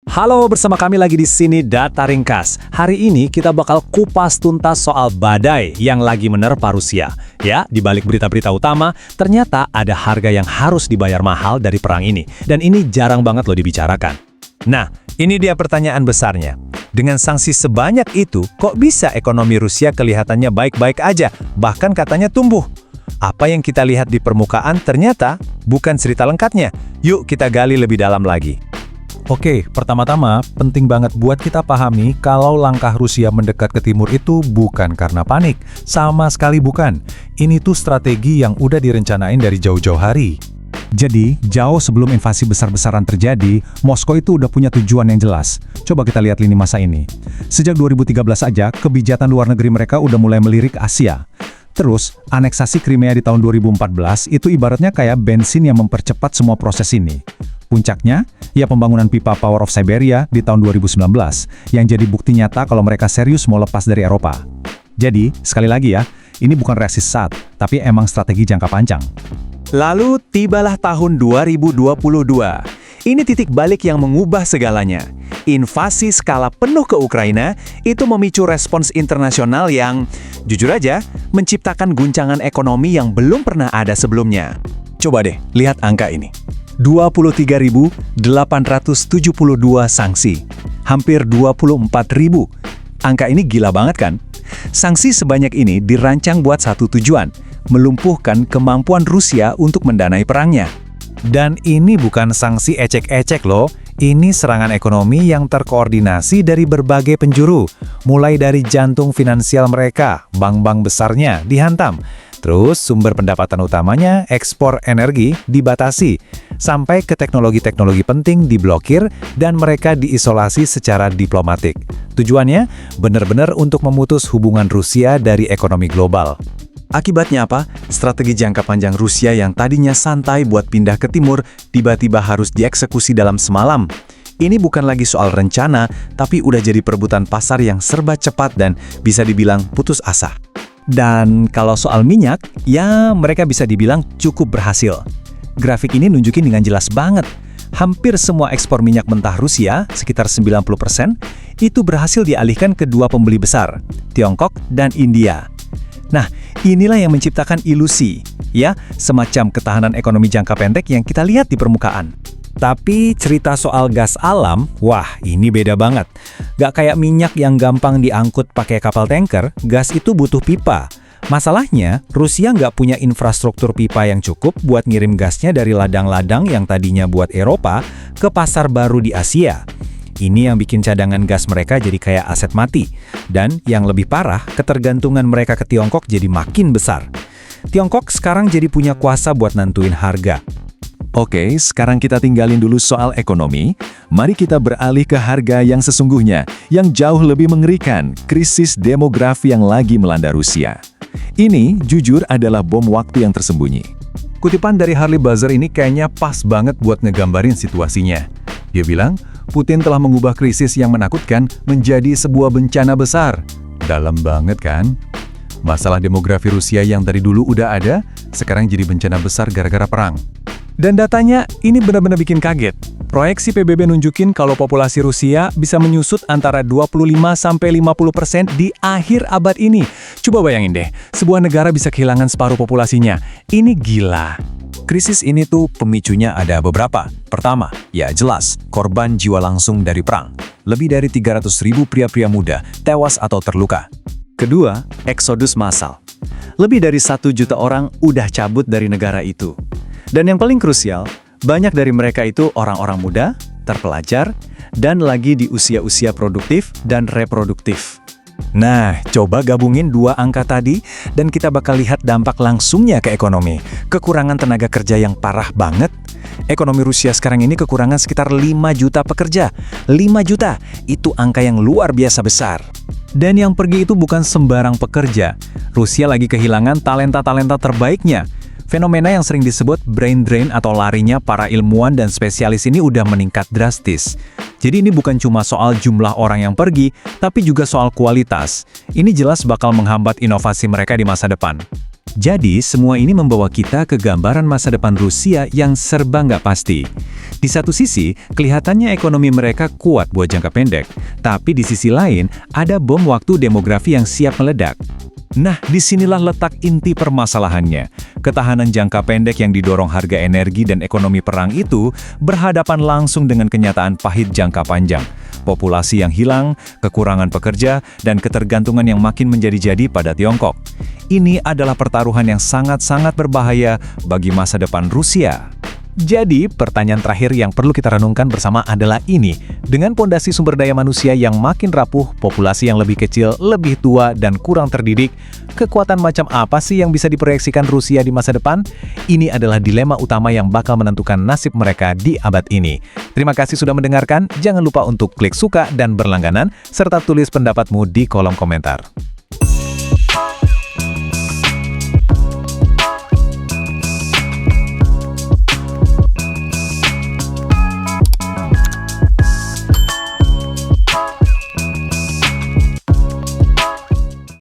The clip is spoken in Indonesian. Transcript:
Halo, bersama kami lagi di sini Data Ringkas. Hari ini kita bakal kupas tuntas soal badai yang lagi menerpa Rusia. Ya, di balik berita-berita utama, ternyata ada harga yang harus dibayar mahal dari perang ini. Dan ini jarang banget loh dibicarakan. Nah, ini dia pertanyaan besarnya. Dengan sanksi sebanyak itu, kok bisa ekonomi Rusia kelihatannya baik-baik aja, bahkan katanya tumbuh? Apa yang kita lihat di permukaan ternyata bukan cerita lengkapnya. Yuk kita gali lebih dalam lagi. Oke, pertama-tama penting banget buat kita pahami kalau langkah Rusia mendekat ke timur itu bukan karena panik. Sama sekali bukan. Ini tuh strategi yang udah direncanain dari jauh-jauh hari. Jadi, jauh sebelum invasi besar-besaran terjadi, Moskow itu udah punya tujuan yang jelas. Coba kita lihat lini masa ini. Sejak 2013 aja, kebijakan luar negeri mereka udah mulai melirik Asia. Terus, aneksasi Crimea di tahun 2014 itu ibaratnya kayak bensin yang mempercepat semua proses ini. Puncaknya, ya pembangunan pipa Power of Siberia di tahun 2019, yang jadi bukti nyata kalau mereka serius mau lepas dari Eropa. Jadi, sekali lagi ya, ini bukan reaksi saat, tapi emang strategi jangka panjang. Lalu tibalah tahun 2022. Ini titik balik yang mengubah segalanya. Invasi skala penuh ke Ukraina itu memicu respons internasional yang, jujur aja, menciptakan guncangan ekonomi yang belum pernah ada sebelumnya. Coba deh, lihat angka ini. 23.872 sanksi. Hampir 24.000. Angka ini gila banget kan? Sanksi sebanyak ini dirancang buat satu tujuan, melumpuhkan kemampuan Rusia untuk mendanai perangnya. Dan ini bukan sanksi ecek-ecek loh. Ini serangan ekonomi yang terkoordinasi dari berbagai penjuru. Mulai dari jantung finansial mereka, bank-bank besarnya dihantam. Terus sumber pendapatan utamanya, ekspor energi, dibatasi. Sampai ke teknologi-teknologi penting diblokir dan mereka diisolasi secara diplomatik. Tujuannya benar-benar untuk memutus hubungan Rusia dari ekonomi global. Akibatnya apa? Strategi jangka panjang Rusia yang tadinya santai buat pindah ke timur, tiba-tiba harus dieksekusi dalam semalam. Ini bukan lagi soal rencana, tapi udah jadi perebutan pasar yang serba cepat dan bisa dibilang putus asa. Dan kalau soal minyak, ya mereka bisa dibilang cukup berhasil. Grafik ini nunjukin dengan jelas banget. Hampir semua ekspor minyak mentah Rusia, sekitar 90%, itu berhasil dialihkan ke dua pembeli besar, Tiongkok dan India. Nah, inilah yang menciptakan ilusi, ya, semacam ketahanan ekonomi jangka pendek yang kita lihat di permukaan. Tapi cerita soal gas alam, wah ini beda banget. Gak kayak minyak yang gampang diangkut pakai kapal tanker, gas itu butuh pipa. Masalahnya, Rusia nggak punya infrastruktur pipa yang cukup buat ngirim gasnya dari ladang-ladang yang tadinya buat Eropa ke pasar baru di Asia. Ini yang bikin cadangan gas mereka jadi kayak aset mati. Dan yang lebih parah, ketergantungan mereka ke Tiongkok jadi makin besar. Tiongkok sekarang jadi punya kuasa buat nentuin harga. Oke, sekarang kita tinggalin dulu soal ekonomi. Mari kita beralih ke harga yang sesungguhnya, yang jauh lebih mengerikan, krisis demografi yang lagi melanda Rusia. Ini, jujur, adalah bom waktu yang tersembunyi. Kutipan dari Harley Buzzer ini kayaknya pas banget buat ngegambarin situasinya. Dia bilang, Putin telah mengubah krisis yang menakutkan menjadi sebuah bencana besar. Dalam banget kan? Masalah demografi Rusia yang dari dulu udah ada, sekarang jadi bencana besar gara-gara perang. Dan datanya ini benar-benar bikin kaget. Proyeksi PBB nunjukin kalau populasi Rusia bisa menyusut antara 25-50% di akhir abad ini. Coba bayangin deh, sebuah negara bisa kehilangan separuh populasinya. Ini gila. Krisis ini tuh pemicunya ada beberapa. Pertama, ya jelas, korban jiwa langsung dari perang. Lebih dari 300.000 pria-pria muda tewas atau terluka. Kedua, eksodus massal. Lebih dari 1 juta orang udah cabut dari negara itu. Dan yang paling krusial, banyak dari mereka itu orang-orang muda, terpelajar, dan lagi di usia-usia produktif dan reproduktif. Nah, coba gabungin dua angka tadi, dan kita bakal lihat dampak langsungnya ke ekonomi. Kekurangan tenaga kerja yang parah banget. Ekonomi Rusia sekarang ini kekurangan sekitar 5 juta pekerja. 5 juta, itu angka yang luar biasa besar. Dan yang pergi itu bukan sembarang pekerja. Rusia lagi kehilangan talenta-talenta terbaiknya. Fenomena yang sering disebut brain drain atau larinya para ilmuwan dan spesialis ini udah meningkat drastis. Jadi ini bukan cuma soal jumlah orang yang pergi, tapi juga soal kualitas. Ini jelas bakal menghambat inovasi mereka di masa depan. Jadi, semua ini membawa kita ke gambaran masa depan Rusia yang serba nggak pasti. Di satu sisi, kelihatannya ekonomi mereka kuat buat jangka pendek, tapi di sisi lain, ada bom waktu demografi yang siap meledak. Nah, disinilah letak inti permasalahannya. Ketahanan jangka pendek yang didorong harga energi dan ekonomi perang itu berhadapan langsung dengan kenyataan pahit jangka panjang. Populasi yang hilang, kekurangan pekerja, dan ketergantungan yang makin menjadi-jadi pada Tiongkok. Ini adalah pertaruhan yang sangat-sangat berbahaya bagi masa depan Rusia. Jadi, pertanyaan terakhir yang perlu kita renungkan bersama adalah ini. Dengan pondasi sumber daya manusia yang makin rapuh, populasi yang lebih kecil, lebih tua, dan kurang terdidik, kekuatan macam apa sih yang bisa diproyeksikan Rusia di masa depan? Ini adalah dilema utama yang bakal menentukan nasib mereka di abad ini. Terima kasih sudah mendengarkan. Jangan lupa untuk klik suka dan berlangganan, serta tulis pendapatmu di kolom komentar.